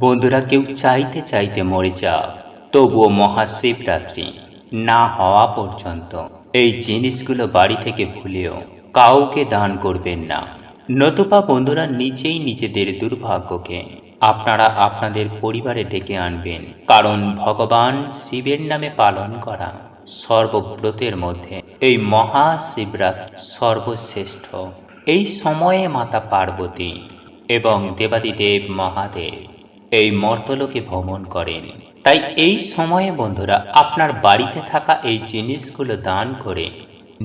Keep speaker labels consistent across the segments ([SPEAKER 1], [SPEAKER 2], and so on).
[SPEAKER 1] বন্ধুরা, কেউ চাইতে চাইতে মরে যাক, তবুও মহাশিবরাত্রি না হওয়া পর্যন্ত এই জিনিসগুলো বাড়ি থেকে ভুলেও কাউকে দান করবেন না। নতুবা বন্ধুরা নিজেই নিজেদের দুর্ভাগ্যকে আপনারা আপনাদের পরিবারে ডেকে আনবেন। কারণ ভগবান শিবের নামে পালন করা সর্বব্রতের মধ্যে এই মহাশিবরাত্রি সর্বশ্রেষ্ঠ। এই সময়ে মাতা পার্বতী এবং দেবাদিদেব মহাদেব এই মর্তলোকে ভ্রমণ করেন। তাই এই সময়ে বন্ধুরা আপনার বাড়িতে থাকা এই জিনিসগুলো দান করে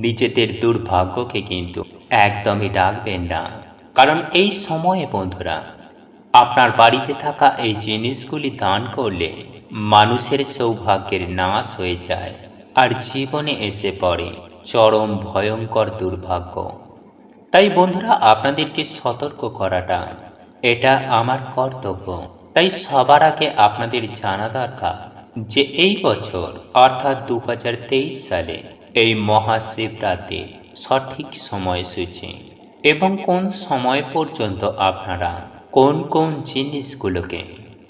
[SPEAKER 1] নিজেদের দুর্ভাগ্যকে কিন্তু একদমই ডাকবেন না। কারণ এই সময়ে বন্ধুরা আপনার বাড়িতে থাকা এই জিনিসগুলি দান করলে মানুষের সৌভাগ্যের নাশ হয়ে যায় আর জীবনে এসে পড়ে চরম ভয়ঙ্কর দুর্ভাগ্য। তাই বন্ধুরা আপনাদেরকে সতর্ক করাটা এটা আমার কর্তব্য। তাই সবার আগে আপনাদের জানা দরকার যে এই বছর অর্থাৎ 2023 সালে এই মহাশিবরাত্রির সঠিক সময়সূচি এবং কোন সময় পর্যন্ত আপনারা কোন কোন জিনিসগুলোকে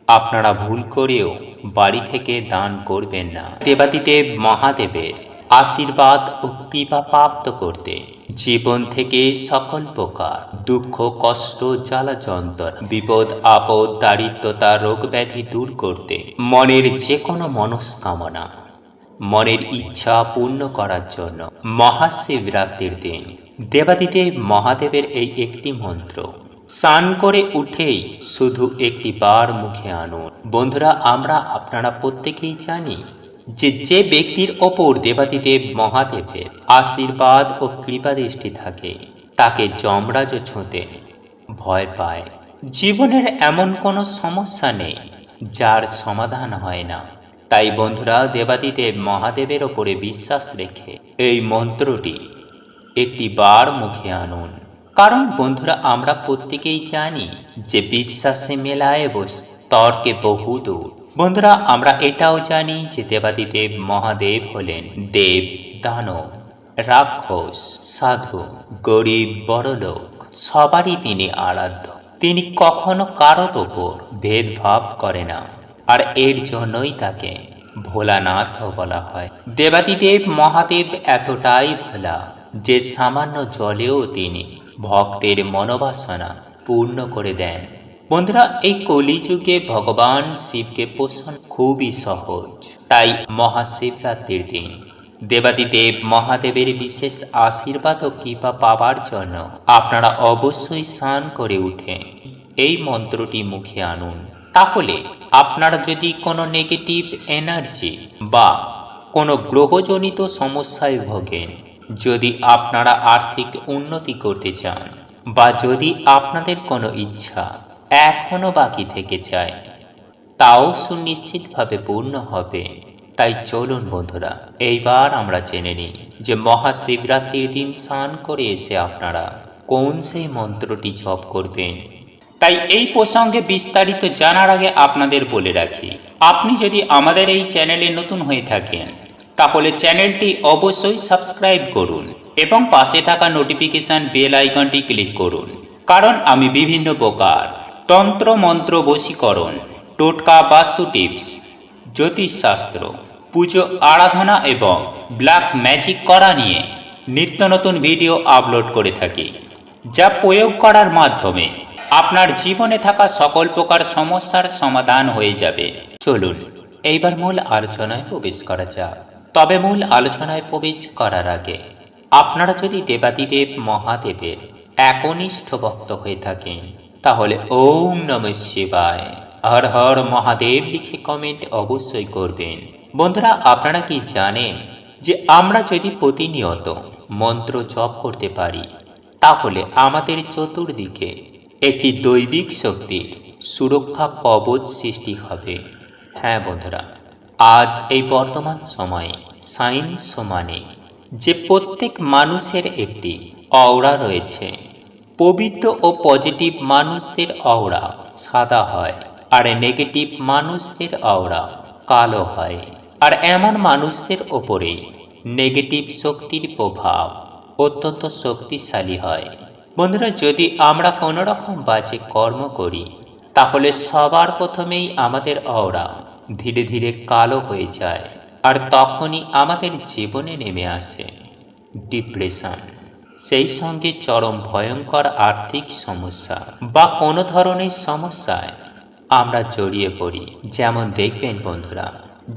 [SPEAKER 1] আপনারা ভুল করেও বাড়ি থেকে দান করবেন না। দেবাদিদেব মহাদেবের আশীর্বাদ ও কৃপা প্রাপ্ত করতে জীবন থেকে সকল প্রকার দুঃখ, কষ্ট, জ্বালা যন্ত্রণা, বিপদ আপদ, দারিদ্রতা, রোগ ব্যাধি দূর করতে মনের যে কোনো মনস্কামনা, মনের ইচ্ছা পূর্ণ করার জন্য মহাশিবরাত্রির দিন দেবাদিদেব মহাদেবের এই একটি মন্ত্র স্নান করে উঠেই শুধু একটি বার মুখে আনুন। বন্ধুরা, আমরা আপনারা প্রত্যেকেই জানি যে যে ব্যক্তির ওপর দেবাদিদেব মহাদেবের আশীর্বাদ ও কৃপা দৃষ্টি থাকে তাকে যমরাজও ছুঁতে ভয় পায়। জীবনের এমন কোনো সমস্যা নেই যার সমাধান হয় না। তাই বন্ধুরা, দেবাদিদেব মহাদেবের ওপরে বিশ্বাস রেখে এই মন্ত্রটি একটি বার মুখে আনুন। কারণ বন্ধুরা আমরা প্রত্যেকেই জানি যে বিশ্বাসে মেলায় তর্কে বহু দূর। বন্ধুরা আমরা এটাও জানি যে দেবাদিদেব মহাদেব হলেন দেব, দানব, রাক্ষস, সাধু, গরিব, বড়লোক সবারই তিনি আরাধ্য। তিনি কখনো কারোর ওপর ভেদভাব করে না, আর এর জন্যই তাকে ভোলানাথও বলা হয়। দেবাদিদেব মহাদেব এতটাই ভোলা যে সামান্য জলেও তিনি ভক্তের মনোবাসনা পূর্ণ করে দেন। বন্ধুরা, এই কলিযুগে ভগবান শিবকে পোষণ খুবই সহজ। তাই মহাশিবরাত্রির দিন দেবাদিদেব মহাদেবের বিশেষ আশীর্বাদ ও কৃপা পাওয়ার জন্য আপনারা অবশ্যই স্নান করে উঠে এই মন্ত্রটি মুখে আনুন। তাহলে আপনারা যদি কোনো নেগেটিভ এনার্জি বা কোনো গ্রহজনিত সমস্যায় ভোগেন, যদি আপনারা আর্থিক উন্নতি করতে চান, বা যদি আপনাদের কোনো ইচ্ছা এখনো বাকি থেকে যায়, তাও সুনিশ্চিতভাবে পূর্ণ হবে। তাই চলুন বন্ধুরা এইবার আমরা জেনে নিই যে মহাশিবরাত্রির দিন স্নান করে এসে আপনারা কোন সেই মন্ত্রটি জপ করবেন। তাই এই প্রসঙ্গে বিস্তারিত জানার আগে আপনাদের বলে রাখি, আপনি যদি আমাদের এই চ্যানেলে নতুন হয়ে থাকেন তাহলে চ্যানেলটি অবশ্যই সাবস্ক্রাইব করুন এবং পাশে থাকা নোটিফিকেশন বেল আইকনটি ক্লিক করুন। কারণ আমি বিভিন্ন প্রকার তন্ত্র মন্ত্র, বশীকরণ, টোটকা, বাস্তু টিপস, জ্যোতিষশাস্ত্র, পুজো আরাধনা এবং ব্ল্যাক ম্যাজিক করা নিয়ে নিত্য নতুন ভিডিও আপলোড করে থাকি, যা প্রয়োগ করার মাধ্যমে আপনার জীবনে থাকা সকল প্রকার সমস্যার সমাধান হয়ে যাবে। চলুন এইবার মূল আলোচনায় প্রবেশ করা যাক। তবে মূল আলোচনায় প্রবেশ করার আগে আপনারা যদি দেবাদিদেব মহাদেবের একনিষ্ঠ ভক্ত হয়ে থাকেন তাহলে ওম নমঃ শিবায়, হর হর মহাদেব লিখে কমেন্ট অবশ্যই করবেন। বন্ধুরা আপনারা কি জানেন যে আমরা যদি প্রতিনিয়ত মন্ত্র জপ করতে পারি তাহলে আমাদের চতুর্দিকে একটি দৈবিক শক্তির সুরক্ষা কবচ সৃষ্টি হবে। হ্যাঁ বন্ধুরা, আজ এই বর্তমান সময়ে সায়েন্স মানে যে প্রত্যেক মানুষের একটি অওরা রয়েছে। পবিত্র ও পজিটিভ মানুষদের অওরা সাদা হয়, আর নেগেটিভ মানুষদের অওরা কালো হয়। আর এমন মানুষদের ওপরে নেগেটিভ শক্তির প্রভাব অত্যন্ত শক্তিশালী হয়। বন্ধুরা, যদি আমরা কোনো রকম বাজে কর্ম করি তাহলে সবার প্রথমেই আমাদের অওরা ধীরে ধীরে কালো হয়ে যায়, আর তখনই আমাদের জীবনে নেমে আসে ডিপ্রেশন, সেই সঙ্গে চরম ভয়ঙ্কর আর্থিক সমস্যা বা কোনো ধরনের সমস্যায় আমরা জড়িয়ে পড়ি। যেমন দেখবেন বন্ধুরা,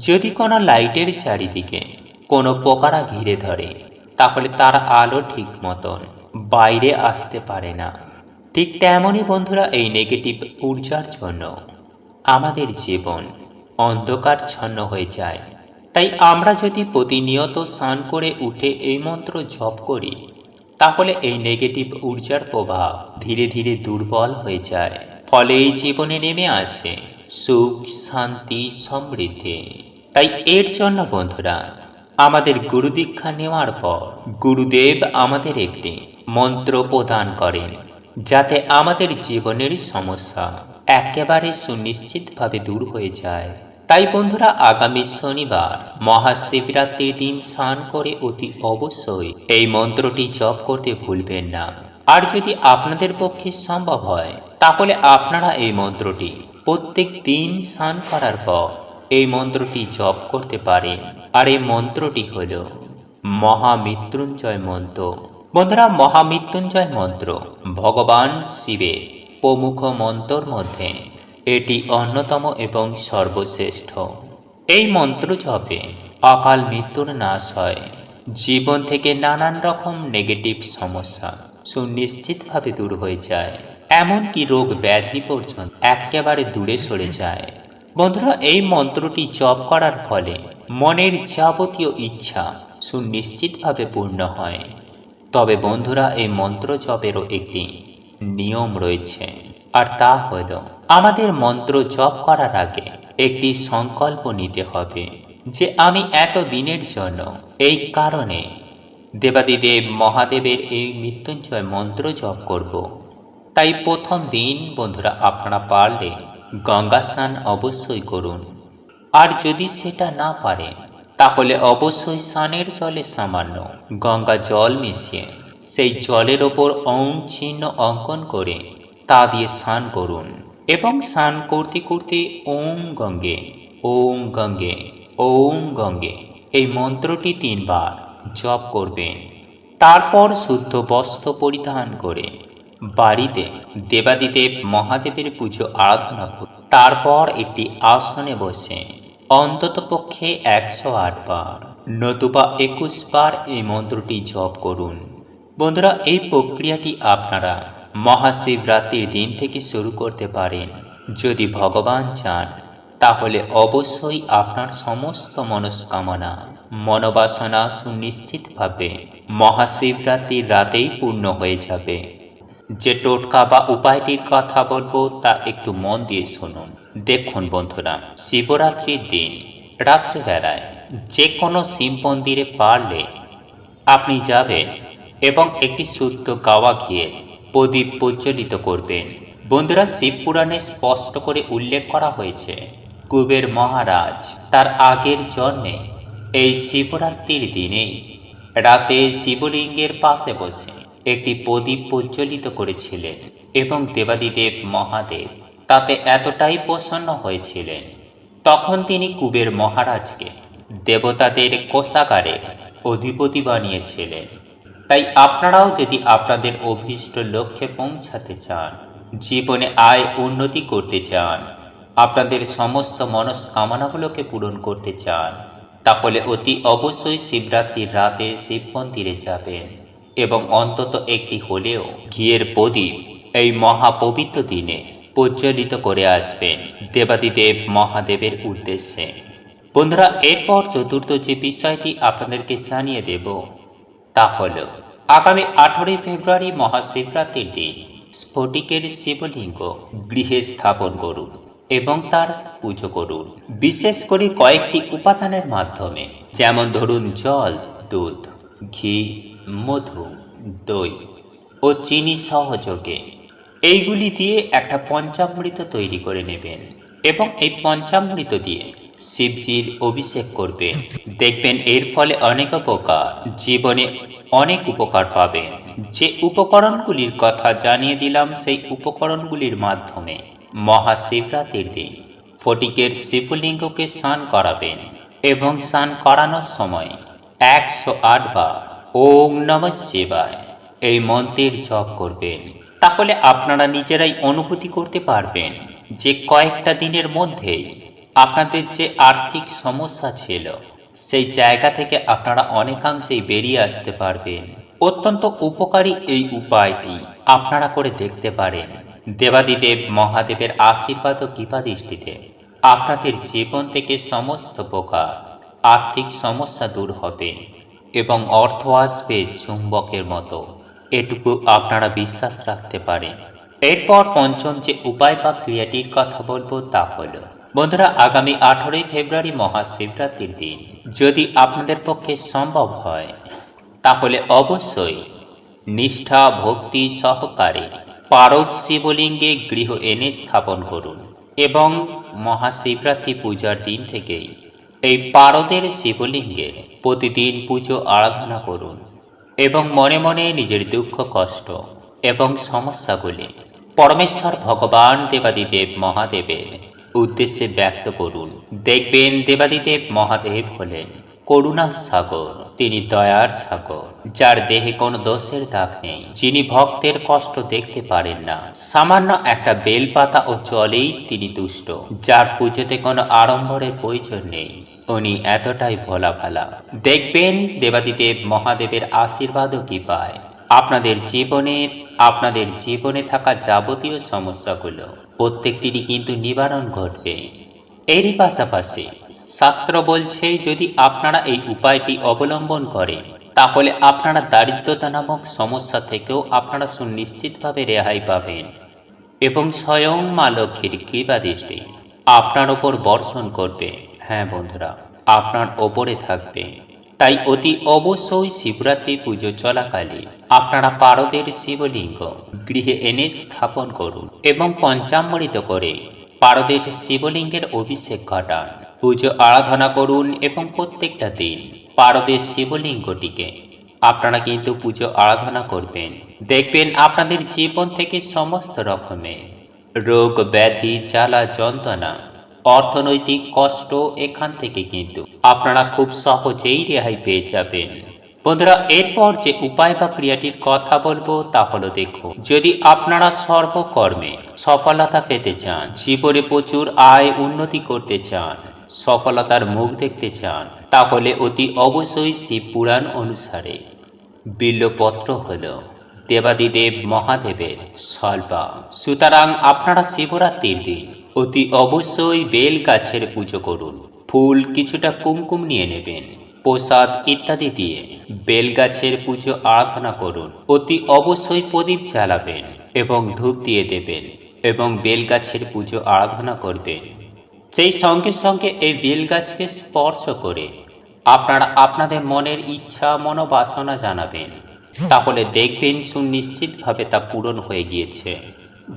[SPEAKER 1] যদি কোনো লাইটের চারিদিকে কোনো পোকারা ঘিরে ধরে, তাহলে তার আলো ঠিক মতন বাইরে আসতে পারে না। ঠিক তেমনই বন্ধুরা, এই নেগেটিভ ঊর্জার জন্য আমাদের জীবন অন্ধকারচ্ছন্ন হয়ে যায়। তাই আমরা যদি প্রতিনিয়ত স্নান করে উঠে এই মন্ত্র জপ করি, তাহলে এই নেগেটিভ ঊর্জার প্রভাব ধীরে ধীরে দুর্বল হয়ে যায়। ফলে এই জীবনে নেমে আসে সুখ, শান্তি, সমৃদ্ধি। তাই এর জন্য বন্ধুরা, আমাদের গুরু দীক্ষা নেওয়ার পর গুরুদেব আমাদের একটি মন্ত্র প্রদান করেন, যাতে আমাদের জীবনের সমস্যা একেবারে সুনিশ্চিতভাবে দূর হয়ে যায়। তাই বন্ধুরা, আগামী শনিবার মহাশিবরাত্রির দিন স্নান করে অতি অবশ্যই এই মন্ত্রটি জপ করতে ভুলবেন না। আর যদি আপনাদের পক্ষে সম্ভব হয়, তাহলে আপনারা এই মন্ত্রটি প্রত্যেক দিন স্নান করার পর এই মন্ত্রটি জপ করতে পারেন। আর এই মন্ত্রটি হল মহামৃত্যুঞ্জয় মন্ত্র। বন্ধুরা, মহামৃত্যুঞ্জয় মন্ত্র ভগবান শিবের প্রমুখ মন্ত্রর মধ্যে এটি অন্যতম এবং সর্বশ্রেষ্ঠ। এই মন্ত্র জপে অকাল মৃত্যুর নাশ হয়, জীবন থেকে নানান রকম নেগেটিভ সমস্যা সুনিশ্চিতভাবে দূর হয়ে যায়, এমনকি রোগ ব্যাধি পর্যন্ত একেবারে দূরে সরে যায়। বন্ধুরা, এই মন্ত্রটি জপ করার ফলে মনের যাবতীয় ইচ্ছা সুনিশ্চিতভাবে পূর্ণ হয়। তবে বন্ধুরা, এই মন্ত্র জপেরও একটি নিয়ম রয়েছে, আর তা হল আমাদের মন্ত্র জপ করার আগে একটি সংকল্প নিতে হবে যে আমি এত দিনের জন্য এই কারণে দেবাদিদেব মহাদেবের এই মৃত্যুঞ্জয় মন্ত্র জপ করব। তাই প্রথম দিন বন্ধুরা, আপনারা পারলে গঙ্গা স্নান অবশ্যই করুন। আর যদি সেটা না পারেন, তাহলে অবশ্যই স্নানের জলে সামান্য গঙ্গা জল মিশিয়ে সেই জলের ওপর ওম চিহ্ন অঙ্কন করে তা দিয়ে স্নান করুন। এবং স্নান করতে করতে ওম গঙ্গে, ওম গঙ্গে, ওম গঙ্গে এই মন্ত্রটি 3 বার জপ করবেন। তারপর শুদ্ধ বস্ত্র পরিধান করে বাড়িতে দেবাদিদেব মহাদেবের পুজো আরাধনা করুন। তারপর একটি আসনে বসে অন্তত পক্ষে 108 বার নতুবা 21 বার এই মন্ত্রটি জপ করুন। বন্ধুরা, এই প্রক্রিয়াটি আপনারা মহাশিবরাত্রির দিন থেকে শুরু করতে পারেন। যদি ভগবান চান, তাহলে অবশ্যই আপনার সমস্ত মনস্কামনা, মনোবাসনা সুনিশ্চিতভাবে মহাশিবরাত্রির রাতেই পূর্ণ হয়ে যাবে। যে টোটকা বা উপায়টির কথা বলবো তা একটু মন দিয়ে শুনুন। দেখুন বন্ধুরা, শিবরাত্রির দিন রাত্রিবেলায় যে কোনো শিব মন্দিরে পারলে আপনি যাবেন এবং একটি শুদ্ধ গাওয়া ঘিয়ে প্রদীপ প্রজ্বলিত করবেন। বন্ধুরা, শিব পুরাণে স্পষ্ট করে উল্লেখ করা হয়েছে, কুবের মহারাজ তার আগের জন্মে এই শিবরাত্রির দিনেই রাতে শিবলিঙ্গের পাশে বসে একটি প্রদীপ প্রজ্বলিত করেছিলেন এবং দেবাদিদেব মহাদেব তাতে এতটাই প্রসন্ন হয়েছিলেন, তখন তিনি কুবের মহারাজকে দেবতাদের কোষাগারের অধিপতি বানিয়েছিলেন। তাই আপনারাও যদি আপনাদের অভীষ্ট লক্ষ্যে পৌঁছাতে চান, জীবনে আয় উন্নতি করতে চান, আপনাদের সমস্ত মনস্কামনাগুলোকে পূরণ করতে চান, তাহলে অতি অবশ্যই শিবরাত্রির রাতে শিব মন্দিরে যাবেন এবং অন্তত একটি হলেও ঘিয়ের প্রদীপ এই মহাপবিত্র দিনে প্রজ্বলিত করে আসবেন দেবাদিদেব মহাদেবের উদ্দেশ্যে। বন্ধুরা, এরপর চতুর্থ যে বিষয়টি আপনাদেরকে জানিয়ে দেব, তা হল আগামী 18 ফেব্রুয়ারি মহাশিবরাত্রির দিন স্ফটিকের শিবলিঙ্গ গৃহে স্থাপন করুন এবং তার পুজো করুন, বিশেষ করে কয়েকটি উপাদানের মাধ্যমে। যেমন ধরুন, জল, দুধ, ঘি, মধু, দই ও চিনি সহযোগে এইগুলি দিয়ে একটা পঞ্চামৃত তৈরি করে নেবেন এবং এই পঞ্চামৃত দিয়ে শিবজির অভিষেক করবেন। দেখবেন এর ফলে অনেক উপকার, জীবনে অনেক উপকার পাবেন। যে উপকরণগুলির কথা জানিয়ে দিলাম, সেই উপকরণগুলির মাধ্যমে মহাশিবরাত্রির দিন ফটিকের শিবলিঙ্গকে স্নান করাবেন এবং স্নান করানোর সময় 108 বার ওম নমঃ শিবায় এই মন্ত্রের জপ করবেন। তাহলে আপনারা নিজেরাই অনুভূতি করতে পারবেন যে কয়েকটা দিনের মধ্যেই আপনাদের যে আর্থিক সমস্যা ছিল সেই জায়গা থেকে আপনারা অনেকাংশেই বেরিয়ে আসতে পারবেন। অত্যন্ত উপকারী এই উপায়টি আপনারা করে দেখতে পারেন। দেবাদিদেব মহাদেবের আশীর্বাদ ও কৃপা দৃষ্টিতে আপনাদের জীবন থেকে সমস্ত প্রকার আর্থিক সমস্যা দূর হবে এবং অর্থ আসবে চুম্বকের মতো, এটুকু আপনারা বিশ্বাস রাখতে পারেন। এরপর পঞ্চম যে উপায় বা ক্রিয়াটির কথা বলবো তা হলো, বন্ধুরা, আগামী 18ই ফেব্রুয়ারি মহাশিবরাত্রির দিন যদি আপনাদের পক্ষে সম্ভব হয় তাহলে অবশ্যই নিষ্ঠা ভক্তি সহকারে পারদ শিবলিঙ্গে গৃহ এনে স্থাপন করুন এবং মহাশিবরাত্রি পূজার দিন থেকেই এই পারদের শিবলিঙ্গের প্রতিদিন পুজো আরাধনা করুন এবং মনে মনে নিজের দুঃখ কষ্ট এবং সমস্যাগুলি পরমেশ্বর ভগবান দেবাদিদেব মহাদেবের উদ্দেশ্যে ব্যক্ত করুন। দেখবেন দেবাদিদেব মহাদেব হলেন করুণার সাগর, তিনি দয়ার সাগর, যার দেহে কোনো দোষের দাগ নেই, যিনি ভক্তের কষ্ট দেখতে পারেন না। সামান্য একটা বেলপাতা ও জলেই তিনি তুষ্ট, যার পুজোতে কোনো আড়ম্বরের প্রয়োজন নেই, উনি এতটাই ভোলা ভালা। দেখবেন দেবাদিদেব মহাদেবের আশীর্বাদও কি পায় আপনাদের জীবনে থাকা যাবতীয় সমস্যাগুলো প্রত্যেকটিরই কিন্তু নিবারণ ঘটবে। এরই পাশাপাশি শাস্ত্র বলছে যদি আপনারা এই উপায়টি অবলম্বন করেন তাহলে আপনারা দারিদ্রতা নামক সমস্যা থেকেও আপনারা সুনিশ্চিতভাবে রেহাই পাবেন এবং স্বয়ং মা লক্ষ্মীর কৃপা দৃষ্টি আপনার ওপর বর্ষণ করবে। হ্যাঁ বন্ধুরা, আপনার ওপরে থাকবে। তাই অতি অবশ্যই শিবরাত্রি পুজো চলাকালে আপনারা পারদের শিবলিঙ্গ গৃহে এনে স্থাপন করুন এবং পঞ্চামৃত করে পারদের শিবলিঙ্গের অভিষেক ঘটান, পুজো আরাধনা করুন এবং প্রত্যেকটা দিন পারদের শিবলিঙ্গটিকে আপনারা কিন্তু পুজো আরাধনা করবেন। দেখবেন আপনাদের জীবন থেকে সমস্ত রকমের রোগ ব্যাধি জ্বালা যন্ত্রণা অর্থনৈতিক কষ্ট এখান থেকে কিন্তু আপনারা খুব সহজেই রেহাই পেয়ে যাবেন। বন্ধুরা, এরপর যে উপায় বা ক্রিয়াটির কথা বলবো তা হলো, দেখো, যদি আপনারা সর্বকর্মে সফলতা পেতে চান, জীবনে প্রচুর আয় উন্নতি করতে চান, সফলতার মুখ দেখতে চান, তাহলে অতি অবশ্যই শিব পুরাণ অনুসারে বিল্বপত্র হল দেবাদিদেব মহাদেবের স্বল্পা। সুতরাং আপনারা শিবরাত্রির দিন অতি অবশ্যই বেল গাছের পুজো করুন। ফুল কিছুটা কুমকুম নিয়ে নেবেন, প্রসাদ ইত্যাদি দিয়ে বেল গাছের পুজো আরাধনা করুন। অতি অবশ্যই প্রদীপ জ্বালাবেন এবং ধূপ দিয়ে দেবেন এবং বেল গাছের পুজো আরাধনা করবেন। সেই সঙ্গে সঙ্গে এই বেল গাছকে স্পর্শ করে আপনারা আপনাদের মনের ইচ্ছা মনোবাসনা জানাবেন, তাহলে দেখবেন সুনিশ্চিতভাবে তা পূরণ হয়ে গিয়েছে।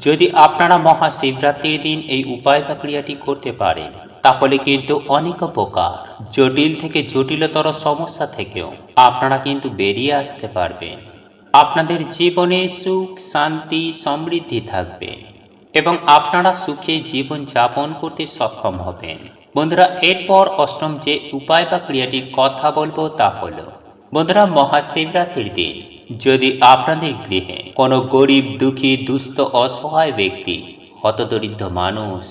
[SPEAKER 1] যদি আপনারা মহাশিবরাত্রির দিন এই উপায় বা ক্রিয়াটি করতে পারেন তাহলে কিন্তু অনেক প্রকার জটিল থেকে জটিলতর সমস্যা থেকেও আপনারা কিন্তু বেরিয়ে আসতে পারবেন। আপনাদের জীবনে সুখ শান্তি সমৃদ্ধি থাকবে এবং আপনারা সুখে জীবন যাপন করতে সক্ষম হবেন। বন্ধুরা, এরপর অষ্টম যে উপায় বা ক্রিয়াটির কথা বলবো তা হলো, বন্ধুরা, মহাশিবরাত্রির দিন যদি আপনাদের গৃহে কোনো গরিব দুঃখী দুস্থ অসহায় ব্যক্তি হতদরিদ্র মানুষ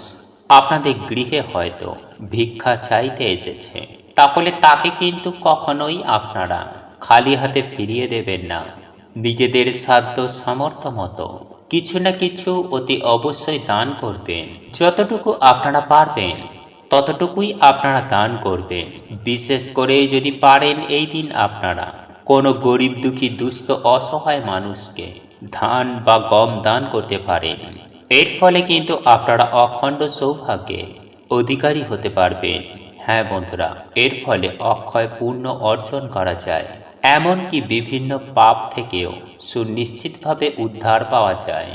[SPEAKER 1] আপনাদের গৃহে হয়তো ভিক্ষা চাইতে এসেছে, তাহলে তাকে কিন্তু কখনোই আপনারা খালি হাতে ফিরিয়ে দেবেন না। নিজেদের সাধ্য সামর্থ্য মতো কিছু না কিছু অতি অবশ্যই দান করবেন। যতটুকু আপনারা পারবেন ততটুকুই আপনারা দান করবেন। বিশেষ করে যদি পারেন এই দিন আপনারা কোনো গরিব দুঃখী দুস্থ অসহায় মানুষকে ধান বা গম দান করতে পারেন। এর ফলে কিন্তু আপনারা অখণ্ড সৌভাগ্যের অধিকারী হতে পারবেন। হ্যাঁ বন্ধুরা, এর ফলে অক্ষয় পূর্ণ অর্জন করা যায়, এমনকি বিভিন্ন পাপ থেকেও সুনিশ্চিতভাবে উদ্ধার পাওয়া যায়।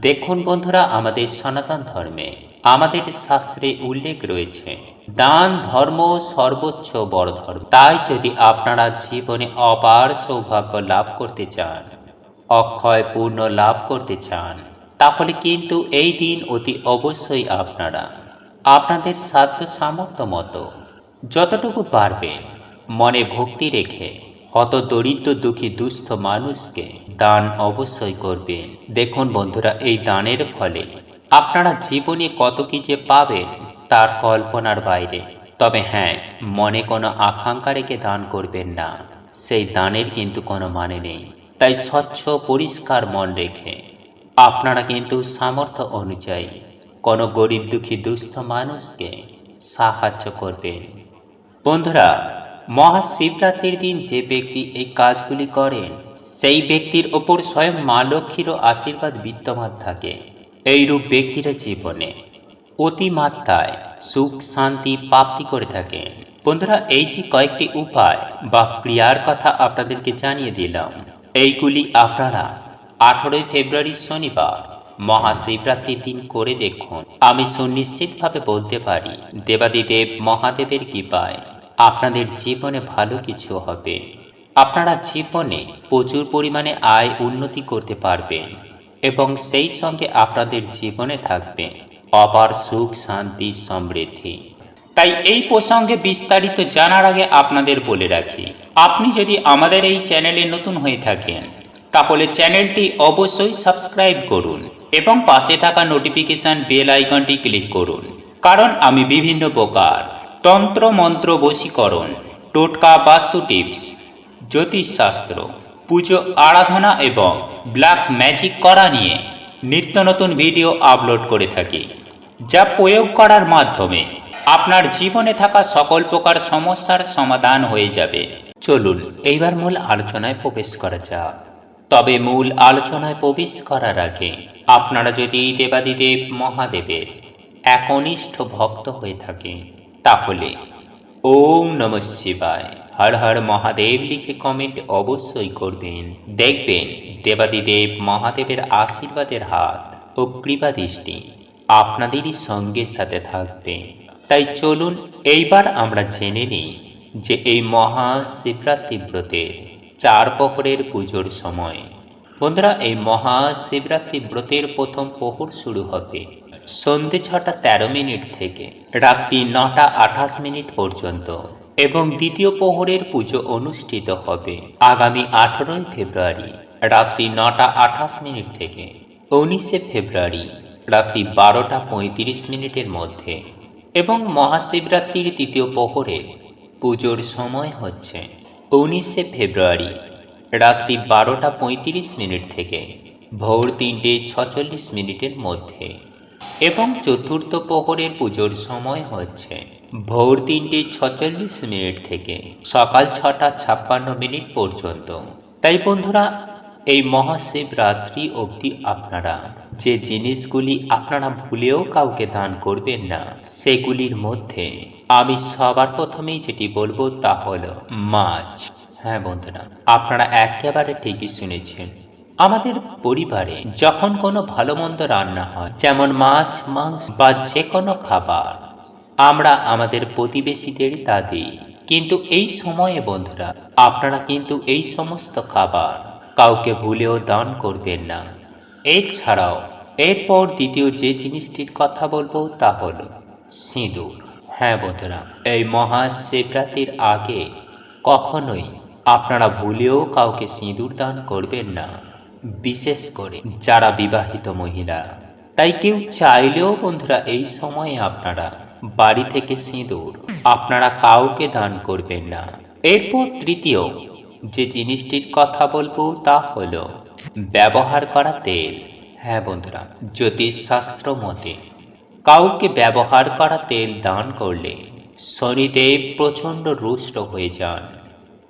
[SPEAKER 1] দেখুন বন্ধুরা, আমাদের সনাতন ধর্মে আমাদের শাস্ত্রে উল্লেখ রয়েছে দান ধর্ম সর্বোচ্চ বড় ধর্ম। তাই যদি আপনারা জীবনে অপার সৌভাগ্য লাভ করতে চান, অক্ষয় পূর্ণ লাভ করতে চান, তাহলে কিন্তু এই দিন অতি অবশ্যই আপনারা আপনাদের সাধ্য সামর্থ্য মতো যতটুকু পারবেন মনে ভক্তি রেখে হত দরিদ্র দুঃখী দুস্থ মানুষকে দান অবশ্যই করবেন। দেখুন বন্ধুরা, এই দানের ফলে আপনারা জীবনে কত কি যে পাবেন তার কল্পনার বাইরে। তবে হ্যাঁ, মনে কোনো আকাঙ্ক্ষা রেখে দান করবেন না, সেই দানের কিন্তু কোনো মানে নেই। তাই স্বচ্ছ পরিষ্কার মন রেখে আপনারা কিন্তু সামর্থ্য অনুযায়ী কোনো গরিব দুঃখী দুস্থ মানুষকে সাহায্য করবেন। বন্ধুরা, মহাশিবরাত্রির দিন যে ব্যক্তি এই কাজগুলি করেন সেই ব্যক্তির ওপর স্বয়ং মা লক্ষ্মীরও আশীর্বাদ বিদ্যমান থাকে। এইরূপ ব্যক্তিরা জীবনে অতিমাত্রায় সুখ শান্তি প্রাপ্তি করে থাকেন। বন্ধুরা, এই যে কয়েকটি উপায় বা ক্রিয়ার কথা আপনাদেরকে জানিয়ে দিলাম, এইগুলি আপনারা 18 ফেব্রুয়ারি শনিবার মহাশিবরাত্রির দিন করে দেখুন। আমি সুনিশ্চিতভাবে বলতে পারি, দেবাদিদেব মহাদেবের কৃপায় আপনাদের জীবনে ভালো কিছু হবে। আপনারা জীবনে প্রচুর পরিমাণে আয় উন্নতি করতে পারবেন এবং সেই সঙ্গে আপনাদের জীবনে থাকবে অপার সুখ শান্তি সমৃদ্ধি। তাই এই প্রসঙ্গে বিস্তারিত জানার আগে আপনাদের বলে রাখি, আপনি যদি আমাদের এই চ্যানেলে নতুন হয়ে থাকেন তাহলে চ্যানেলটি অবশ্যই সাবস্ক্রাইব করুন এবং পাশে থাকা নোটিফিকেশন বেল আইকনটি ক্লিক করুন। কারণ আমি বিভিন্ন প্রকার তন্ত্র মন্ত্র বশীকরণ, টোটকা, বাস্তু টিপস, জ্যোতিষশাস্ত্র, পুজো আরাধনা এবং ব্ল্যাক ম্যাজিক করা নিয়ে নিত্য নতুন ভিডিও আপলোড করে থাকি, যা প্রয়োগ করার মাধ্যমে আপনার জীবনে থাকা সকল প্রকার সমস্যার সমাধান হয়ে যাবে। চলুন এইবার মূল আলোচনায় প্রবেশ করা যাক। তবে মূল আলোচনায় প্রবেশ করার আগে আপনারা যদি দেবাদিদেব মহাদেবের একনিষ্ঠ ভক্ত হয়ে থাকেন তাহলে ওম নমঃ শিবায়, হর হর মহাদেব লিখে কমেন্ট অবশ্যই করবেন। দেখবেন দেবাদিদেব মহাদেবের আশীর্বাদের হাত ও কৃপা দৃষ্টি আপনাদেরই সঙ্গে সাথে থাকবে। তাই চলুন এইবার আমরা জেনে নিই যে এই মহাশিবরাত্রি ব্রতের 4 প্রহরের পুজোর সময়। বন্ধুরা, এই মহাশিবরাত্রি ব্রতের প্রথম প্রহর শুরু হবে সন্ধ্যে 6টা 13 মিনিট থেকে রাত্রি 9টা 28 মিনিট পর্যন্ত এবং দ্বিতীয় প্রহরের পুজো অনুষ্ঠিত হবে আগামী 18 ফেব্রুয়ারি রাত্রি 9টা 28 মিনিট থেকে 19 ফেব্রুয়ারি রাত্রি 12টা 35 মিনিটের মধ্যে এবং মহাশিবরাত্রির তৃতীয় প্রহরের পুজোর সময় হচ্ছে 19 ফেব্রুয়ারি রাত্রি 12টা 35 মিনিট থেকে ভোর 3টে 46 মিনিটের মধ্যে এবং চতুর্থ প্রহরের পুজোর সময় হচ্ছে ভোর 3টে 46 মিনিট থেকে সকাল 6টা 56 মিনিট পর্যন্ত। তাই বন্ধুরা, এই মহাশিবরাত্রি অবধি আপনারা যে জিনিসগুলি আপনারা ভুলেও কাউকে দান করবেন না, সেগুলির মধ্যে আমি সবার প্রথমেই যেটি বলবো তা হলো মাছ। হ্যাঁ বন্ধুরা, আপনারা একেবারে ঠিকই শুনেছেন। আমাদের পরিবারে যখন কোনো ভালো মন্দ রান্না হয়, যেমন মাছ মাংস বা যে কোনো খাবার, আমরা আমাদের প্রতিবেশীদের তা দিই। কিন্তু এই সময়ে বন্ধুরা, আপনারা কিন্তু এই সমস্ত খাবার কাউকে ভুলেও দান করবেন না। এছাড়াও এরপর দ্বিতীয় যে জিনিসটির কথা বলবো তা হলো সিঁদুর। হ্যাঁ বন্ধুরা, এই মহাশিবরাত্রির আগে কখনোই আপনারা ভুলেও কাউকে সিঁদুর দান করবেন না, বিশেষ করে যারা বিবাহিত মহিলা। তাই কেউ চাইলেও বন্ধুরা এই সময়ে আপনারা বাড়ি থেকে সিঁদুর আপনারা কাউকে দান করবেন না। এরপর তৃতীয় যে জিনিসটির কথা বলবো তা হলো ব্যবহার করা তেল। হ্যাঁ বন্ধুরা, জ্যোতিষশাস্ত্র মতে কাউকে ব্যবহার করা তেল দান করলে শনিদেব প্রচণ্ড রুষ্ট হয়ে যান।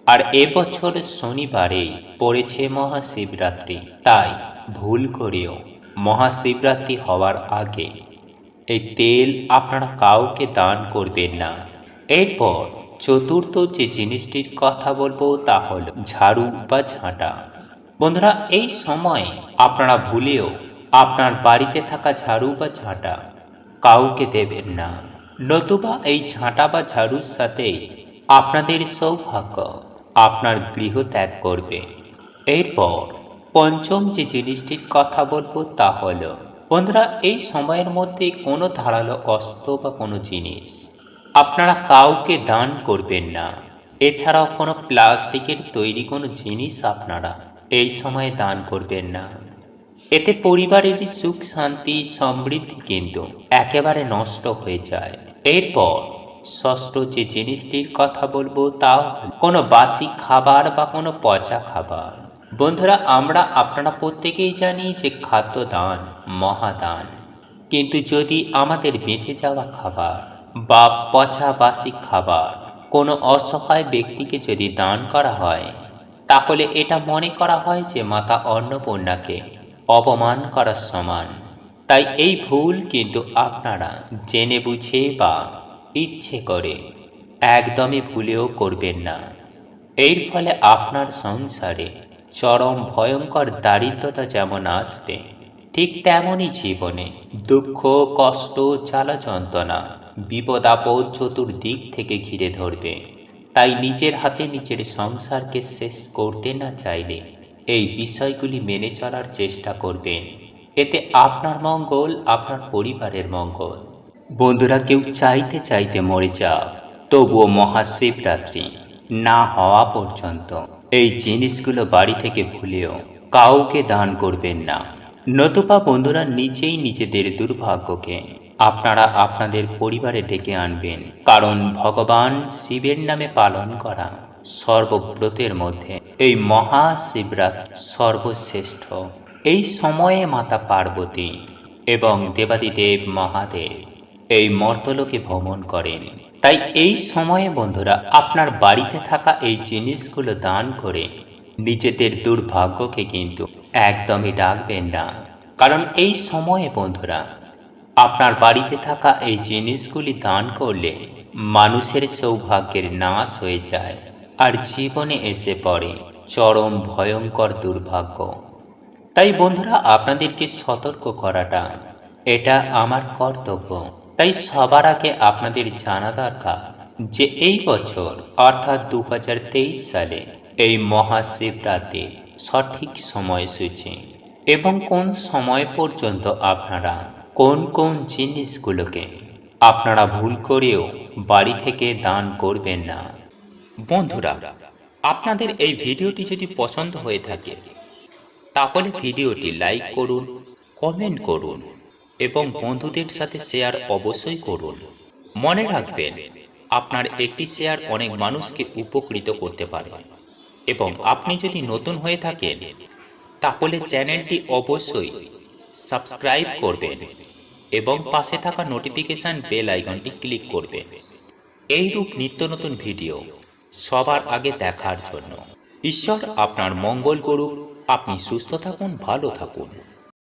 [SPEAKER 1] আর এবছর শনিবারে পড়েছে মহাশিবরাত্রি, তাই ভুল করেও মহাশিবরাত্রি হওয়ার আগে এই তেল আপনারা কাউকে দান করবেন না। এরপর চতুর্থ যে জিনিসটির কথা বলবো তা হল ঝাড়ু বা ঝাঁটা। বন্ধুরা, এই সময় আপনারা ভুলেও আপনার বাড়িতে থাকা ঝাড়ু বা ঝাঁটা কাউকে দেবেন না, নতুবা এই ঝাঁটা বা ঝাড়ুর সাথে আপনাদের সৌভাগ্য আপনার গৃহ ত্যাগ করবে। এরপর পঞ্চম যে জিনিসটির কথা বলবো তা হল বন্ধুরা, এই সময়ের মধ্যে কোনো ধারালো অস্ত্র বা কোনো জিনিস আপনারা কাউকে দান করবেন না। এছাড়াও কোনো প্লাস্টিকের তৈরি কোনো জিনিস আপনারা এই সময়ে দান করবেন না। এতে পরিবারের সুখ শান্তি সমৃদ্ধি কিন্তু একেবারে নষ্ট হয়ে যায়। এরপর ষষ্ঠ যে জিনিসটির কথা বলবো তা কোনো বাসি খাবার বা কোনো পচা খাবার। বন্ধুরা, আমরা আপনারা প্রত্যেকেই জানি যে খাদ্য দান মহাদান, কিন্তু যদি আমাদের বেঁচে যাওয়া খাবার বা পচা বাসি খাবার কোনো অসহায় ব্যক্তিকে যদি দান করা হয়, তাহলে এটা মনে করা হয় যে মাতা অন্নপূর্ণাকে অপমান করার সমান। তাই এই ভুল কিন্তু আপনারা জেনে বুঝে বা ইচ্ছে করে একদমই ভুলেও করবেন না। এর ফলে আপনার সংসারে চরম ভয়ঙ্কর দারিদ্রতা যেমন আসবে, ঠিক তেমনই জীবনে দুঃখ কষ্ট জ্বালা যন্ত্রণা বিপদ আপদ চতুর্দিক থেকে ঘিরে ধরবে। তাই নিজের হাতে নিজের সংসারকে শেষ করতে না চাইলে এই বিষয়গুলি মেনে চলার চেষ্টা করবেন। এতে আপনার মঙ্গল, আপনার পরিবারের মঙ্গল। বন্ধুরা, কেউ চাইতে চাইতে মরে যাক, তবুও মহাশিবরাত্রি না হওয়া পর্যন্ত এই জিনিসগুলো বাড়ি থেকে ভুলেও কাউকে দান করবেন না। নতুবা বন্ধুরা, নিজেই নিজেদের দুর্ভাগ্যকে আপনারা আপনাদের পরিবারে ডেকে আনবেন। কারণ ভগবান শিবের নামে পালন করা সর্বব্রতের মধ্যে এই মহাশিবরাত্রি সর্বশ্রেষ্ঠ। এই সময়ে মাতা পার্বতী এবং দেবাদিদেব মহাদেব এই মর্তলোকে ভ্রমণ করেন। তাই এই সময়ে বন্ধুরা, আপনার বাড়িতে থাকা এই জিনিসগুলো দান করে নিজেদের দুর্ভাগ্যকে কিন্তু একদমই ডাকবেন না। কারণ এই সময়ে বন্ধুরা, আপনার বাড়িতে থাকা এই জিনিসগুলি দান করলে মানুষের সৌভাগ্যের নাশ হয়ে যায় আর জীবনে এসে পড়ে চরম ভয়ঙ্কর দুর্ভাগ্য। তাই বন্ধুরা, আপনাদেরকে সতর্ক করাটা এটা আমার কর্তব্য। তাই সবার আগে আপনাদের জানা দরকার যে এই বছর অর্থাৎ 2023 সালে এই মহাশিবরাত্রির সঠিক সময়সূচি এবং কোন সময় পর্যন্ত আপনারা কোন কোন জিনিসগুলোকে আপনারা ভুল করেও বাড়ি থেকে দান করবেন না। বন্ধুরা, আপনাদের এই ভিডিওটি যদি পছন্দ হয়ে থাকে তাহলে ভিডিওটি লাইক করুন, কমেন্ট করুন এবং বন্ধুদের সাথে শেয়ার অবশ্যই করুন। মনে রাখবেন, আপনার একটি শেয়ার অনেক মানুষকে উপকৃত করতে পারে। এবং আপনি যদি নতুন হয়ে থাকেন তাহলে চ্যানেলটি অবশ্যই সাবস্ক্রাইব করবেন এবং পাশে থাকা নোটিফিকেশন বেল আইকনটি ক্লিক করবেন এইরূপ নিত্য নতুন ভিডিও সবার আগে দেখার জন্য। ঈশ্বর আপনার মঙ্গল করুক। আপনি সুস্থ থাকুন, ভালো থাকুন।